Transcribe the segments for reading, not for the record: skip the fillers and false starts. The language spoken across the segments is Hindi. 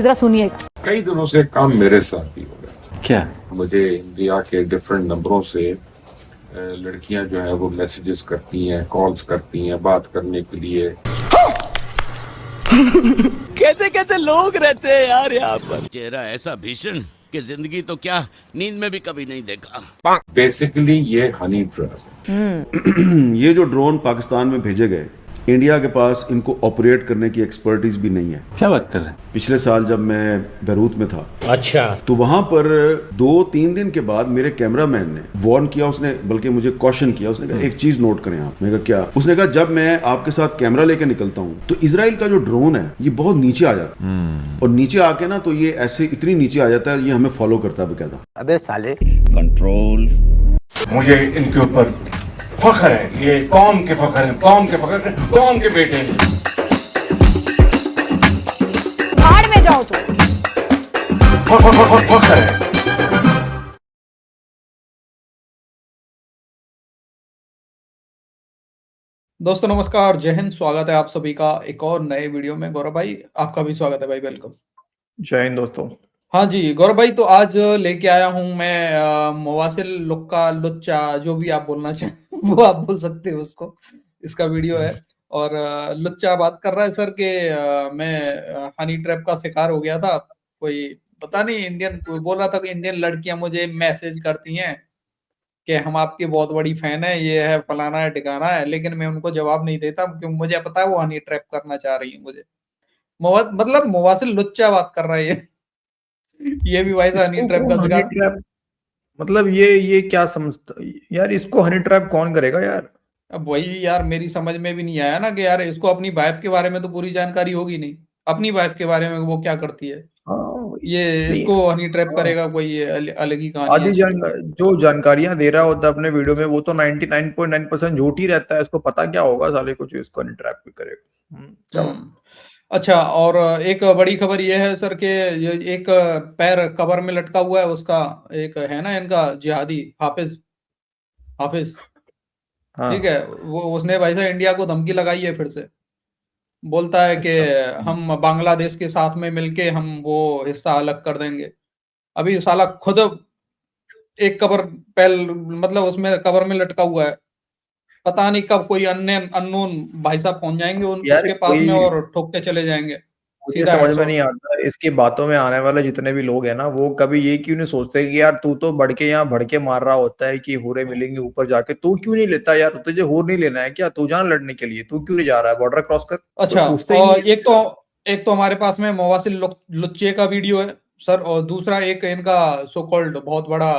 जरा सुनिएगा। कई दिनों से काम मेरे साथ भी हो रहा है। क्या? मुझे इंडिया के डिफरेंट नंबरों से लड़कियां जो है वो मैसेजेस करती हैं, कॉल्स करती हैं बात करने के लिए। कैसे कैसे लोग रहते हैं यार यहाँ पर। चेहरा ऐसा भीषण कि जिंदगी तो क्या नींद में भी कभी नहीं देखा। बेसिकली ये हनी ट्रैप है। ये जो ड्रोन पाकिस्तान में भेजे गए, इंडिया के पास इनको ऑपरेट करने की एक्सपर्टीज भी नहीं है। क्या बात कर रहे हैं? पिछले साल जब मैं बैरूत में था, अच्छा, तो वहां पर 2-3 दिन के बाद मेरे कैमरामैन ने वार्न किया, उसने बल्कि मुझे कॉशन किया। उसने कहा एक चीज नोट करें आप। मैंने कहा क्या? उसने कहा जब मैं आपके साथ कैमरा लेके निकलता हूँ तो इजराइल का जो ड्रोन है ये बहुत नीचे आ जाता है, और नीचे आके ना तो ये ऐसे इतनी नीचे आ जाता है, ये हमें फॉलो करता है बकायदा। अबे साले, कंट्रोल। मुझे इनके ऊपर फख्र है, ये कौम के फख्र है, कौम के फख्र है, कौम के बेटे हैं। भाड़ में जाओ तो। फख्र है। दोस्तों नमस्कार, जय हिंद। स्वागत है आप सभी का एक और नए वीडियो में। गौरव भाई आपका भी स्वागत है भाई, वेलकम। जय हिंद दोस्तों। हाँ जी गौरव भाई, तो आज लेके आया हूँ मैं मुवासिल लुक्का लुच्चा, जो भी आप बोलना चाहें वो आप बोल सकते हो उसको। इसका वीडियो है और लुच्चा बात कर रहा है सर के मैं हनी ट्रैप का शिकार हो गया था। कोई पता नहीं इंडियन बोल रहा था कि इंडियन लड़कियां मुझे मैसेज करती हैं कि हम आपकी बहुत बड़ी फैन है, ये है फलाना है ठिकाना है, लेकिन मैं उनको जवाब नहीं देता क्योंकि मुझे पता है वो हनी ट्रैप करना चाह रही है मुझे। मतलब मुवासिल लुच्चा बात कर रहा है ये भी भाई था हनी इसको ट्रैप का कौन हनी शिकार। ट्रैप? मतलब ये क्या समझता यार, इसको हनी ट्रैप कौन करेगा यार? अब वही यार मेरी समझ में भी नहीं आया ना कि यार इसको अपनी वाइफ के बारे में तो पूरी जानकारी होगी नहीं, अपनी वाइफ के बारे में वो क्या करती है, हाँ ये नहीं, इसको हनी ट्रैप हाँ, करेगा कोई, ये अलग ही कहानी है आधी इसकी। जो जानकारियां दे रहा होता है अपने वीडियो में वो तो 99.9% झूठ ही रहता है। इसको पता क्या होगा साले कुछ, इसको हनी ट्रैप भी करेगा। चलो। अच्छा, और एक बड़ी खबर ये है सर के ये एक पैर कबर में लटका हुआ है उसका, एक है ना इनका जिहादी हाफिज हाफिज हाँ। ठीक है, वो उसने भाई साहब इंडिया को धमकी लगाई है फिर से। बोलता है कि अच्छा। हम बांग्लादेश के साथ में मिलके हम वो हिस्सा अलग कर देंगे। अभी साला खुद एक कबर पैर मतलब उसमें कबर में लटका हुआ है, पता नहीं कब कोई अन्य अननोन भाई साहब पहुंच जाएंगे यार उसके पास में और ठोक के चले जाएंगे मुझे सीधा समझ में हेडशॉट। नहीं आता इसकी बातों में आने वाले जितने भी लोग हैं ना, वो कभी ये क्यों नहीं सोचते कि यार तू तो बढ़ के यहाँ भड़के मार रहा होता है कि होरे मिलेंगे ऊपर जाके, तू क्यों नहीं लेता यार? तुझे होर नहीं लेना है क्या? तू जान लड़ने के लिए, तू क्यों नहीं जा रहा है बॉर्डर क्रॉस कर? अच्छा, कोई पूछते ही नहीं और एक तो हमारे पास में मुवासिल लुच्चे का वीडियो है सर, और दूसरा एक इनका सो कॉल्ड बहुत बड़ा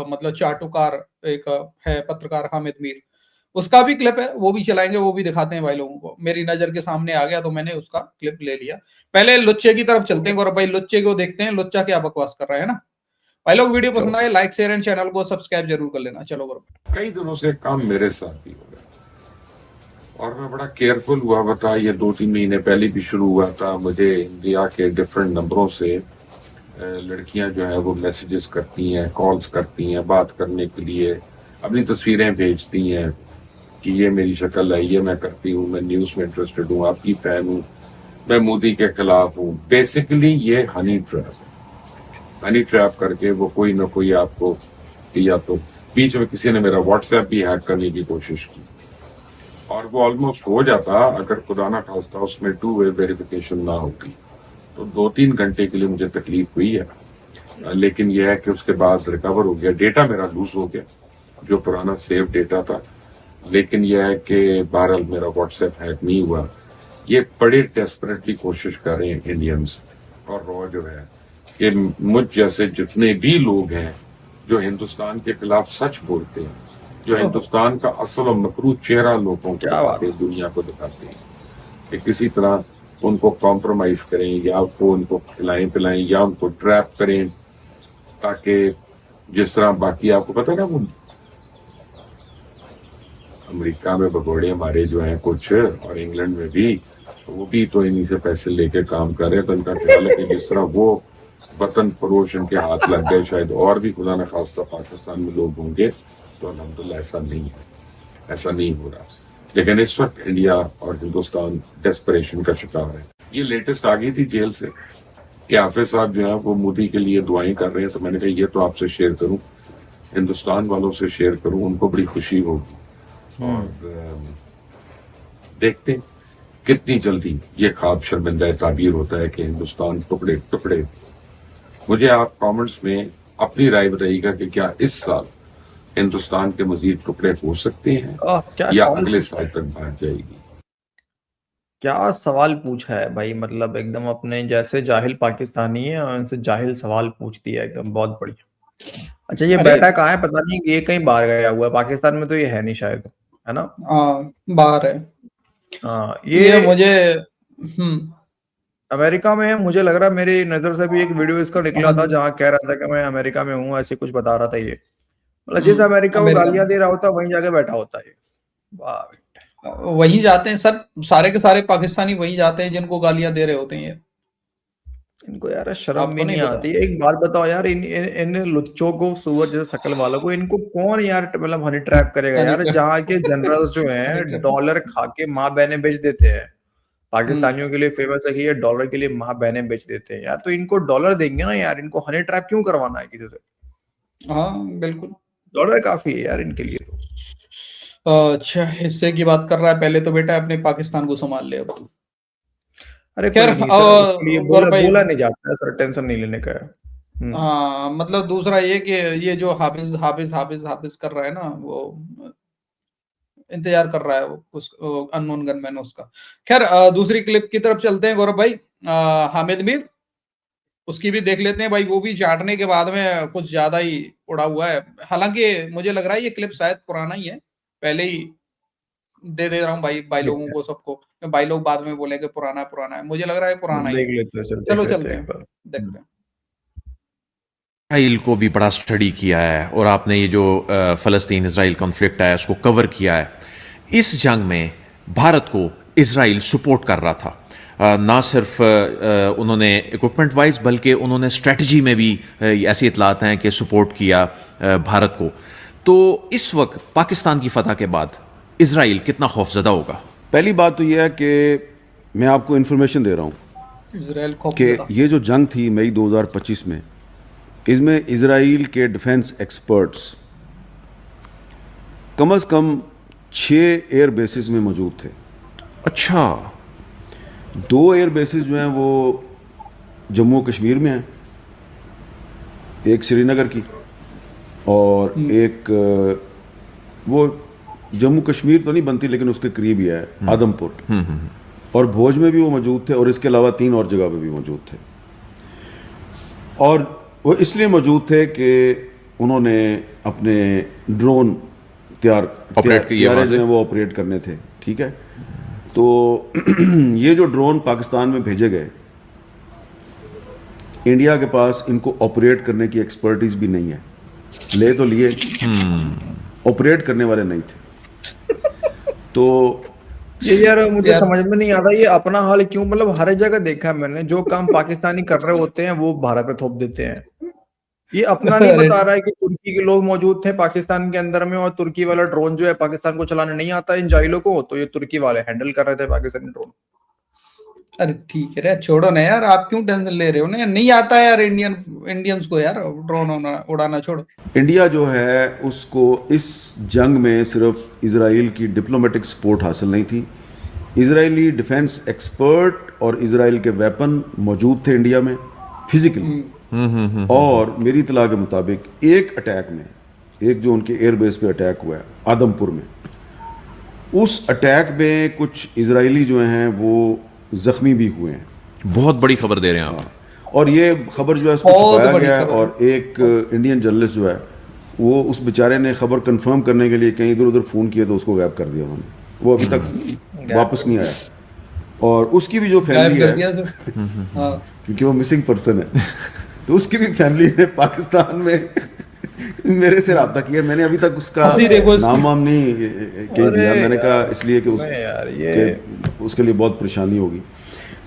मतलब चाटुकार एक है पत्रकार हामिद मीर, उसका भी क्लिप है, वो भी चलाएंगे, वो भी दिखाते हैं भाई लोगों को। मेरी नजर के सामने आ गया तो मैंने उसका क्लिप ले लिया। पहले लुच्चे की तरफ चलते हैं गौरव भाई, लुच्चे को देखते हैं लुच्चा क्या बकवास कर रहा है ना। भाई लोग वीडियो पसंद आए लाइक शेयर एंड चैनल को सब्सक्राइब जरूर कर लेना। चलो गौरव। कई दिनों से काम मेरे साथ भी हो रहा है और मैं बड़ा केयरफुल हुआ। बता, ये 2-3 महीने पहले भी शुरू हुआ था। मुझे इंडिया के डिफरेंट नंबरों से लड़कियां जो है वो मैसेजेस करती हैं, कॉल्स करती हैं बात करने के लिए, अपनी तस्वीरें भेजती हैं कि ये मेरी शक्ल है, ये मैं करती हूँ, मैं न्यूज में इंटरेस्टेड हूँ, आपकी फैन हूँ, मैं मोदी के खिलाफ हूँ। बेसिकली ये हनी ट्रैप है। हनी ट्रैप करके वो कोई ना कोई आपको, या तो बीच में किसी ने मेरा व्हाट्सएप भी हैक करने की कोशिश की और वो ऑलमोस्ट हो जाता अगर खुदा ना खास्ता उसमें 2-वे वेरिफिकेशन ना होती, तो 2-3 घंटे के लिए मुझे तकलीफ हुई है। लेकिन यह है कि उसके बाद रिकवर हो गया, डेटा मेरा लूज हो गया जो पुराना सेव डेटा था। लेकिन यह है कि बहरहाल मेरा व्हाट्सएप हैक नहीं हुआ। ये बड़े डेस्परेटली कोशिश कर रहे हैं इंडियंस और रॉ जो है कि मुझ जैसे जितने भी लोग हैं जो हिंदुस्तान के खिलाफ सच बोलते हैं, जो हिंदुस्तान का असल और मकरू चेहरा लोगों को दिखाते हैं, दुनिया को दिखाते हैं, कि किसी तरह उनको कॉम्प्रोमाइज करें या उनको खिलाएं पिलाएं या उनको ट्रैप करें, ताकि जिस तरह बाकी आपको पता है ना वो अमेरिका में भगोड़े हमारे जो हैं कुछ, और इंग्लैंड में भी, वो भी तो इन्हीं से पैसे लेके काम कर रहे हैं। तो इनका ख्याल है कि जिस तरह वो वतन फरोश इनके हाथ लग गए, शायद और भी खुदा न खास्ता पाकिस्तान में लोग होंगे। तो अल्हम्दुलिल्लाह ऐसा नहीं है, ऐसा नहीं हो रहा। लेकिन इस वक्त इंडिया और हिंदुस्तान डेस्परेशन का शिकार है। ये लेटेस्ट आ गई थी जेल से, कि हाफिज साहब जो है वो मोदी के लिए दुआएं कर रहे हैं, तो मैंने कहा ये तो आपसे शेयर करूं, हिंदुस्तान वालों से शेयर करूं, उनको बड़ी खुशी होगी। और देखते हैं कितनी जल्दी ये ख्वाब शर्मिंदा ताबीर होता है कि हिंदुस्तान टुकड़े टुकड़े। मुझे आप कमेंट्स में अपनी राय बताइएगा कि क्या इस साल हिंदुस्तान के मजीद टुकड़े हो सकते हैं क्या या सवाल अगले साल तक बांट जाएगी। क्या सवाल पूछा है भाई, मतलब एकदम अपने जैसे जाहिल पाकिस्तानी है और उनसे जाहिल सवाल पूछ दिया एकदम, बहुत बढ़िया। अच्छा ये अरे बैठा कहाँ है पता नहीं, ये कहीं बाहर गया हुआ है, पाकिस्तान में तो ये है नहीं शायद, है ना? हाँ बाहर है हाँ ये ये मुझे। अमेरिका में है मुझे लग रहा है, मेरी नजर से भी एक वीडियो इसका निकला हाँ था जी। जहाँ कह रहा था कि मैं अमेरिका में हूँ, ऐसे कुछ बता रहा था ये। मतलब जिस अमेरिका को अमेरिका गालियां में दे रहा होता वहीं जाके बैठा होता है। वाह बेटा। वहीं जाते हैं सर, सारे के सारे पाकिस्तानी वहीं जाते हैं जिनको गालियां दे रहे होते हैं ये। इनको यार शर्म भी आपको नहीं नहीं पता? आती। एक बात बताओ यार, इन लुच्चों को, सुअर जैसे शकल वालों को, इनको कौन यार मतलब हनी ट्रैप करेगा यार? जहाँ के जनरल्स जो हैं डॉलर खा के माँ बहनें बेच देते हैं, पाकिस्तानियों के लिए फेमस है कि ये डॉलर के लिए माँ बहनें बेच देते हैं यार, तो इनको डॉलर देंगे ना यार, इनको हनी ट्रैप क्यों करवाना है किसी से? हाँ बिल्कुल। डॉलर काफी है यार इनके लिए तो। अच्छा हिस्से की बात कर रहा है, पहले तो बेटा अपने पाकिस्तान को संभाल ले अब तू। अरे खैर कोई नहीं सर, उसके लिए गौरव भाई, बोला नहीं जाता है सर, टेंशन नहीं लेने का है। हाँ मतलब दूसरा ये कि ये जो हाफिज हाफिज हाफिज हाफिज कर रहा है ना, वो इंतजार कर रहा है वो उस अननोन गनमैन उसका। खैर दूसरी क्लिप की तरफ चलते हैं गौरव भाई। हामिद मीर, उसकी भी देख लेते हैं भाई, वो भी चाटने के बाद में कुछ ज्यादा ही उड़ा हुआ है। हालांकि मुझे लग रहा है ये क्लिप शायद पुराना ही है, पहले ही दे रहा हूँ भाई लोगों को सबको, भाई लोग बाद में बोलेंगे पुराना है, मुझे लग रहा है पुराना ही देख है। लेते हैं सर, चलो देख लेते चलते हैं हैं, एक बार। देखते हैं। इसराइल को भी बड़ा स्टडी किया है और आपने ये जो फ़लस्तीन इसराइल कॉन्फ्लिक्ट है उसको कवर किया है। इस जंग में भारत को इसराइल सपोर्ट कर रहा था, ना सिर्फ उन्होंने इक्विपमेंट वाइज बल्कि उन्होंने स्ट्रेटजी में भी ऐसी इतलात हैं कि सपोर्ट किया भारत को। तो इस वक्त पाकिस्तान की फतह के बाद इसराइल कितना खौफजदा होगा? पहली बात तो यह है कि मैं आपको इन्फॉर्मेशन दे रहा हूँ इजराइल को कि ये जो जंग थी मई 2025 में, इसमें इसराइल के डिफेंस एक्सपर्ट्स कम से कम 6 एयर बेसिस में मौजूद थे। अच्छा, 2 एयर बेसिस जो हैं वो जम्मू कश्मीर में हैं, एक श्रीनगर की और एक वो जम्मू कश्मीर तो नहीं बनती लेकिन उसके करीब ही है आदमपुर, और भोज में भी वो मौजूद थे, और इसके अलावा 3 और जगह पे भी मौजूद थे। और वो इसलिए मौजूद थे कि उन्होंने अपने ड्रोन तैयारे जो हैं वो ऑपरेट करने थे, ठीक है। तो ये जो ड्रोन पाकिस्तान में भेजे गए, इंडिया के पास इनको ऑपरेट करने की एक्सपर्टीज भी नहीं है, ले तो लिए ऑपरेट करने वाले नहीं थे। तो ये यार मुझे समझ में नहीं आता, ये अपना हाल क्यों, मतलब हर जगह देखा है मैंने, जो काम पाकिस्तानी कर रहे होते हैं वो भारत पे थोप देते हैं। ये अपना नहीं बता रहा है कि तुर्की के लोग मौजूद थे पाकिस्तान के अंदर में और तुर्की वाला ड्रोन जो है पाकिस्तान को चलाने नहीं आता इन जाहिलों को, तो ये तुर्की वाले हैंडल कर रहे थे पाकिस्तानी ड्रोन। अरे ठीक है रे, छोड़ो ना यार, आप क्यों टेंशन ले रहे हो ना, नहीं आता है यार इंडियंस को यार ड्रोन उड़ाना, छोड़ो। इंडिया जो है उसको इस जंग में सिर्फ इजराइल की डिप्लोमेटिक सपोर्ट हासिल नहीं थी, इजरायली डिफेंस एक्सपर्ट और इजराइल के वेपन मौजूद थे इंडिया में फिजिकली। और मेरी इतला के मुताबिक एक अटैक में, एक जो उनके एयरबेस पे अटैक हुआ है आदमपुर में, उस अटैक में कुछ इजरायली जो हैं वो जख्मी भी हुए हैं। बहुत बड़ी खबर दे रहे हैं आप। और ये खबर जो है उसको छुपाया गया है, और एक इंडियन जर्नलिस्ट जो है वो उस बेचारे ने खबर कंफर्म करने के लिए कहीं इधर उधर फ़ोन किया तो उसको गायब कर दिया उन्होंने, वो अभी तक वापस नहीं आया। और उसकी भी जो फैमिली है क्योंकि वो मिसिंग पर्सन है, तो उसकी भी फैमिली ने पाकिस्तान में मेरे से रब्ता किया। मैंने अभी तक उसका नाम वाम नहीं कह दिया, मैंने कहा इसलिए कि उसके लिए बहुत परेशानी होगी।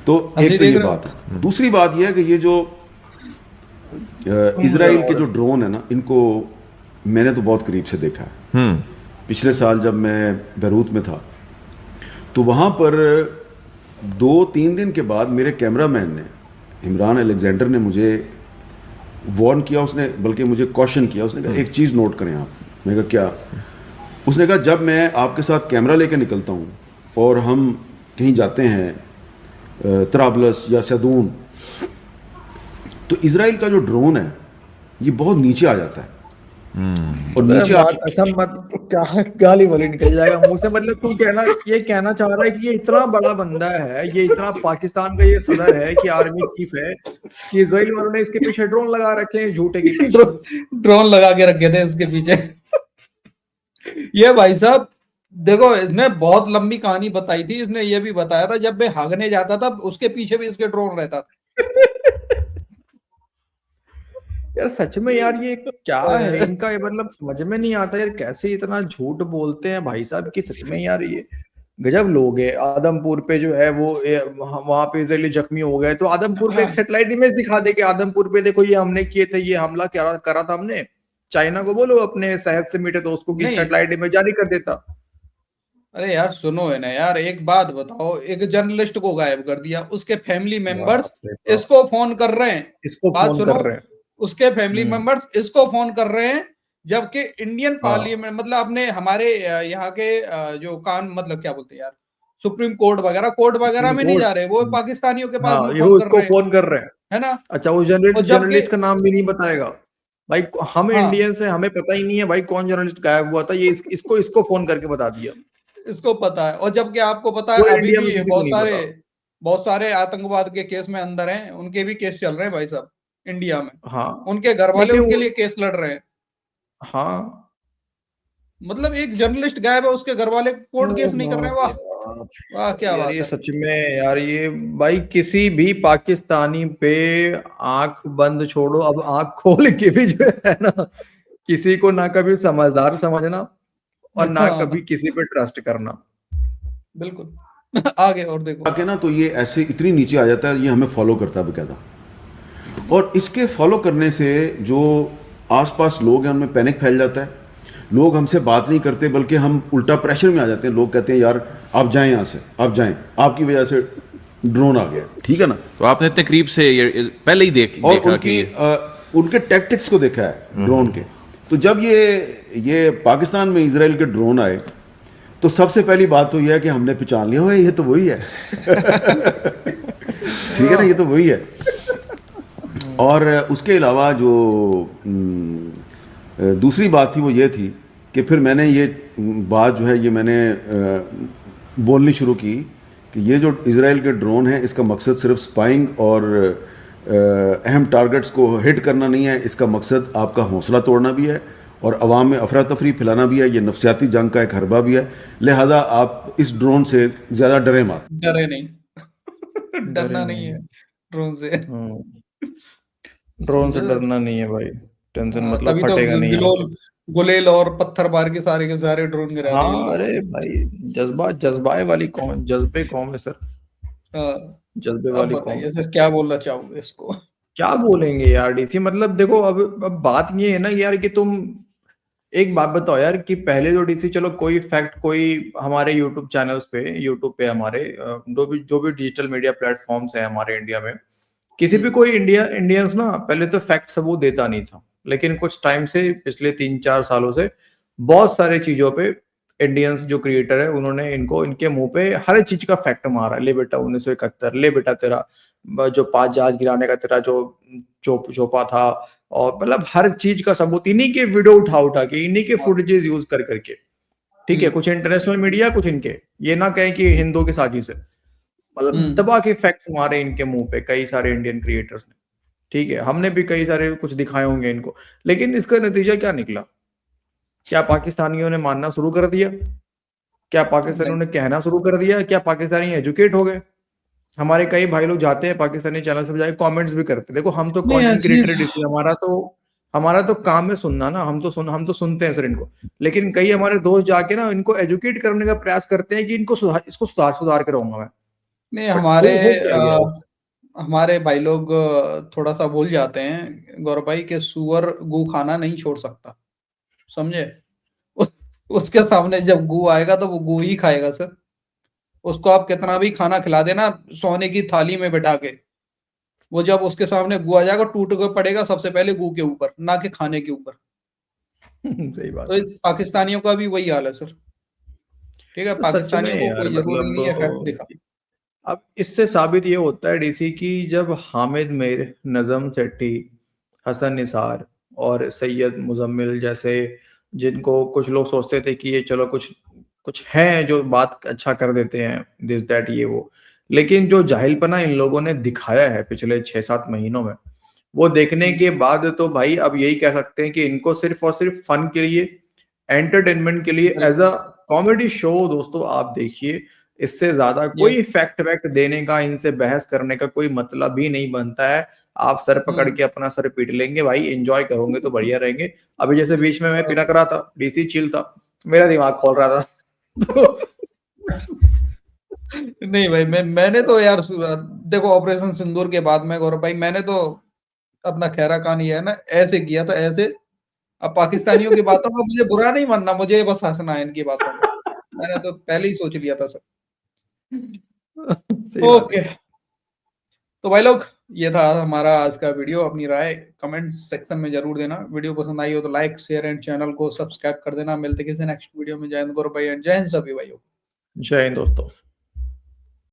तो एक तो ये बात है। दूसरी बात यह है कि ये जो इजराइल के जो ड्रोन है ना, इनको मैंने तो बहुत करीब से देखा है। पिछले साल जब मैं बैरूत में था तो वहाँ पर 2-3 दिन के बाद मेरे कैमरामैन ने इमरान अलेक्जेंडर ने मुझे वार्न किया, उसने बल्कि मुझे कॉशन किया। उसने कहा एक चीज़ नोट करें आप। मैंने कहा क्या? उसने कहा जब मैं आपके साथ कैमरा लेके निकलता हूँ और हम कहीं जाते हैं तराबलस या सैदून, तो इजराइल का जो ड्रोन है ये बहुत नीचे आ जाता है और नीचे ऐसा मत, क्या गाली वाली निकल जाएगा मुंह से। मतलब तू ये कहना चाह रहा है कि ये इतना बड़ा बंदा है, ये इतना पाकिस्तान का ये सदर है कि आर्मी चीफ है कि इजराइल वालों ने इसके पीछे ड्रोन लगा रखे हैं, झूठे के पीछे ड्रोन लगा के रखे थे इसके पीछे। ये भाई साहब देखो, इसने बहुत लंबी कहानी बताई थी। इसने ये भी बताया था जब मैं भागने जाता था उसके पीछे भी इसके ड्रोन रहता था। यार सच में यार ये क्या है इनका, ये मतलब समझ में नहीं आता यार, कैसे इतना झूठ बोलते हैं भाई साहब कि सच में यार ये गजब लोग है। आदमपुर पे जो है वो वहां पे इजरायली जख्मी हो गए, तो आदमपुर पे एक सैटेलाइट इमेज दिखा दे कि आदमपुर पे देखो ये हमने किए थे, ये हमला करा था हमने। चाइना को बोलो अपने शहर से मिटे दोस्त को कि सैटेलाइट इमेज जारी कर देता। अरे यार सुनो है ना यार, एक बात बताओ, एक जर्नलिस्ट को गायब कर दिया, उसके फैमिली मेंबर्स इसको फोन कर रहे हैं, इसको फोन कर रहे हैं, उसके फैमिली मेंबर्स इसको फोन कर रहे हैं, जबकि इंडियन पार्लियामेंट मतलब अपने हमारे यहाँ के जो मतलब क्या बोलते हैं यार, सुप्रीम कोर्ट वगैरह में नहीं जा रहे, वो पाकिस्तानियों के पास फोन कर रहे हैं, है ना। अच्छा वो जर्नलिस्ट का नाम भी नहीं बताएगा भाई, हम इंडियन से हमें पता ही नहीं है भाई कौन जर्नलिस्ट गायब हुआ था, ये इसको फोन करके बता दिया, इसको पता है। और जबकि आपको पता है अभी भी बहुत सारे आतंकवाद के केस में अंदर हैं, उनके भी केस चल रहे हैं भाई साहब इंडिया में। हाँ, उनके घर वाले उनके लिए केस लड़ रहे हैं। हाँ मतलब एक जर्नलिस्ट गायब है, उसके घर वाले कोर्ट केस नहीं कर रहे हैं। वाह वाह क्या बात ये है। सच में यार, ये भाई किसी भी पाकिस्तानी पे आंख बंद छोड़ो, अब आंख खोल के भी जो है ना, किसी को ना कभी समझदार समझना और ना कभी किसी पे ट्रस्ट करना। बिल्कुल। आगे और देखो आगे ना, तो ये ऐसे इतनी नीचे आ जाता है, ये हमें फॉलो करता है बकायदा। और इसके फॉलो करने से जो आसपास लोग हैं उनमें पैनिक फैल जाता है, लोग हमसे बात नहीं करते बल्कि हम उल्टा प्रेशर में आ जाते हैं। लोग कहते हैं यार आप जाएं यहाँ से, आप जाएं, आपकी वजह से ड्रोन आ गया, ठीक है ना। तो आपने इतने करीब से ये पहले ही देखा कि उनके टैक्टिक्स को देखा है ड्रोन के। तो जब ये पाकिस्तान में इजराइल के ड्रोन आए तो सबसे पहली बात तो यह है कि हमने पहचान लिया, ये तो वही है। ठीक है ना, ये तो वही है। और उसके अलावा जो दूसरी बात थी वो ये थी कि फिर मैंने ये बात जो है ये मैंने बोलनी शुरू की कि ये जो इजराइल के ड्रोन है इसका मकसद सिर्फ स्पाइंग और अहम टारगेट्स को हिट करना नहीं है, इसका मकसद आपका हौसला तोड़ना भी है और अवाम में अफरा तफरी फैलाना भी है। ये नफसियाती जंग का एक हरबा भी है, लिहाजा आप इस ड्रोन से ज़्यादा डरे मत। डरे नहीं। डरना नहीं है ड्रोन से। ड्रोन से डरना नहीं है भाई, टेंशन मतलब फटेगा नहीं है। गुलेल और पत्थर मार के सारे ड्रोन गिरा दिए। हाँ अरे भाई जज्बाए वाली कौन, जज्बे कौन है सर, जज्बे वाली कौन। सर क्या बोलना चाहोगे इसको? क्या बोलेंगे यार डीसी, मतलब देखो अब बात ये है ना यार कि तुम एक बात बताओ यार कि पहले जो डीसी, चलो कोई फैक्ट, कोई हमारे यूट्यूब चैनल्स पे, यूट्यूब पे हमारे जो भी डिजिटल मीडिया प्लेटफॉर्म्स है हमारे इंडिया में, किसी भी कोई इंडियंस ना पहले तो फैक्ट सबूत देता नहीं था, लेकिन कुछ टाइम से पिछले 3-4 सालों से बहुत सारे चीजों पे इंडियंस जो क्रिएटर है उन्होंने इनके मुंह पे हर एक चीज का फैक्ट मारा। ले बेटा 1971, ले बेटा तेरा जो 5 जहाज गिराने का तेरा जो चोपा था, और मतलब हर चीज का सबूत इन्हीं के वीडियो उठा के, इन्हीं के फुटेजेस यूज करके, ठीक है। कुछ इंटरनेशनल मीडिया, कुछ इनके, ये ना कहें कि हिंदुओं की साजिश है, मतलब दबा के फैक्ट्स मारे इनके मुंह पे कई सारे इंडियन क्रिएटर्स ने, ठीक है। हमने भी कई सारे कुछ दिखाए होंगे इनको, लेकिन इसका नतीजा क्या निकला? क्या पाकिस्तानियों ने मानना शुरू कर दिया? क्या पाकिस्तानियों ने कहना शुरू कर दिया? क्या पाकिस्तानी एजुकेट हो गए? हमारे कई भाई लोग जाते हैं पाकिस्तानी चैनल से जाके कमेंट्स भी करते हैं। देखो हम तो कंटेंट क्रिएटर, हमारा तो काम है सुनना ना, हम तो सुनते हैं सर इनको, लेकिन कई हमारे दोस्त जाके ना इनको एजुकेट करने का प्रयास करते हैं कि इनको इसको सुधार के रहूंगा मैं। नहीं, हमारे भाई लोग थोड़ा सा भूल जाते हैं गौरव भाई के सुअर गू खाना नहीं छोड़ सकता, समझे। उसके सामने जब गू आएगा तो वो गू ही खाएगा सर। उसको आप कितना भी खाना खिला देना सोने की थाली में बैठा के, वो जब उसके सामने गु आ जाएगा टूट के पड़ेगा सबसे पहले गु के ऊपर, ना कि खाने के ऊपर। सही बात तो है। पाकिस्तानियों का भी वही हाल है सर। ठीक है, सच पाकिस्तानियों में को यार कोई जरूरी नहीं है इफेक्ट मतलब दिखा। अब इससे साबित ये होता है डीसी की, जब हामिद मीर, नजम सेठी, हसन निसार और सैयद मुजम्मिल जैसे, जिनको कुछ लोग सोचते थे कि ये चलो कुछ कुछ हैं जो बात अच्छा कर देते हैं, दिस दैट ये वो, लेकिन जो जाहिलपना इन लोगों ने दिखाया है पिछले 6-7 महीनों में, वो देखने के बाद तो भाई अब यही कह सकते हैं कि इनको सिर्फ और सिर्फ फन के लिए, एंटरटेनमेंट के लिए, एज अ कॉमेडी शो दोस्तों आप देखिए। इससे ज्यादा कोई फैक्ट वैक्ट देने का, इनसे बहस करने का कोई मतलब ही नहीं बनता है। आप सर पकड़ के अपना सर पीट लेंगे भाई, एंजॉय करोगे तो बढ़िया रहेंगे। अभी जैसे बीच में मैं पिनक रहा था, डीसी चिल था, मेरा दिमाग खोल रहा था तो नहीं भाई, मैंने तो यार देखो, ऑपरेशन सिंदूर के बाद में गौरव भाई, मैंने तो अपना खैरा खान ये है ना ऐसे किया था ऐसे। अब पाकिस्तानियों की बातों का मुझे बुरा नहीं मानना, मुझे बस हंसना है इनकी बातों में। मैंने तो पहले ही सोच लिया था सर। सही बात ओके, है। तो भाई लोग, ये था हमारा आज का वीडियो। अपनी राय कमेंट सेक्शन में जरूर देना। वीडियो पसंद आई हो तो लाइक शेयर एंड चैनल को सब्सक्राइब कर देना। मिलते किसी नेक्स्ट वीडियो में। जय हिंद गौरव भाई एंड जय हिंद सभी भाइयों। जय हिंद दोस्तों।